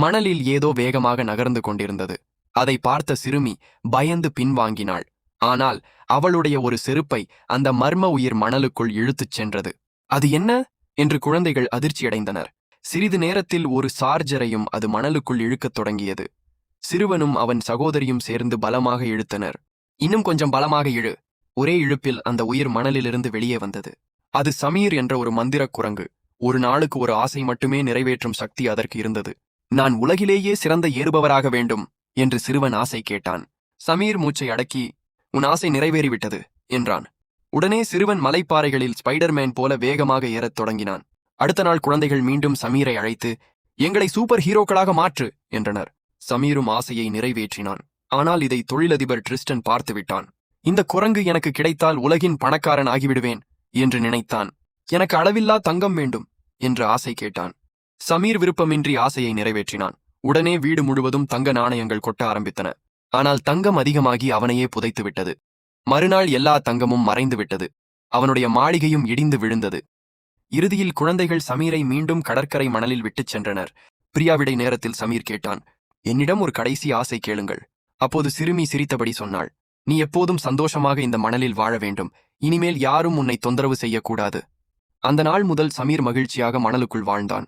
மணலில் ஏதோ வேகமாக நகர்ந்து கொண்டிருந்தது. அதை பார்த்த சிறுமி பயந்து பின்வாங்கினாள். ஆனால் அவளுடைய ஒரு செருப்பை அந்த மர்ம உயிர் மணலுக்குள் இழுத்துச் சென்றது. அது என்ன என்று குழந்தைகள் அதிர்ச்சியடைந்தனர். சிறிது நேரத்தில் ஒரு சார்ஜரையும் அது மணலுக்குள் இழுக்கத் தொடங்கியது. சிறுவனும் அவன் சகோதரியும் சேர்ந்து பலமாக இழுத்தனர். இன்னும் கொஞ்சம் பலமாக இழு. ஒரே இழுப்பில் அந்த உயிர் மணலிலிருந்து வெளியே வந்தது. அது சமீர் என்ற ஒரு மந்திரக் குரங்கு. ஒரு நாளுக்கு ஒரு ஆசை மட்டுமே நிறைவேற்றும் சக்தி அதற்கு இருந்தது. நான் உலகிலேயே சிறந்த ஏறுபவராக வேண்டும் என்று சிறுவன் ஆசை கேட்டான். சமீர் மூச்சை அடக்கி, உன் ஆசை நிறைவேறிவிட்டது என்றான். உடனே சிறுவன் மலைப்பாறைகளில் ஸ்பைடர்மேன் போல வேகமாக ஏறத் தொடங்கினான். அடுத்த நாள் குழந்தைகள் மீண்டும் சமீரை அழைத்து, எங்களை சூப்பர் ஹீரோக்களாக மாற்று என்றனர். சமீரும் ஆசையை நிறைவேற்றினான். ஆனால் இதை தொழிலதிபர் ட்ரிஸ்டன் பார்த்துவிட்டான். இந்த குரங்கு எனக்கு கிடைத்தால் உலகின் பணக்காரன் ஆகிவிடுவேன் என்று நினைத்தான். எனக்கு அளவில்லா தங்கம் வேண்டும் என்று ஆசை கேட்டான். சமீர் விருப்பமின்றி ஆசையை நிறைவேற்றினான். உடனே வீடு முழுவதும் தங்க நாணயங்கள் கொட்ட ஆரம்பித்தன. ஆனால் தங்கம் அதிகமாகி அவனையே புதைத்துவிட்டது. மறுநாள் எல்லா தங்கமும் மறைந்துவிட்டது. அவனுடைய மாளிகையும் இடிந்து விழுந்தது. இறுதியில் குழந்தைகள் சமீரை மீண்டும் கடற்கரை மணலில் விட்டுச் சென்றனர். பிரியாவிடை நேரத்தில் சமீர் கேட்டான், என்னிடம் ஒரு கடைசி ஆசை கேளுங்கள். அப்போது சிறுமி சிரித்தபடி சொன்னாள், நீ எப்போதும் சந்தோஷமாக இந்த மணலில் வாழ வேண்டும். இனிமேல் யாரும் உன்னை தொந்தரவு செய்யக்கூடாது. அந்த நாள் முதல் சமீர் மகிழ்ச்சியாக மணலுக்குள் வாழ்ந்தான்.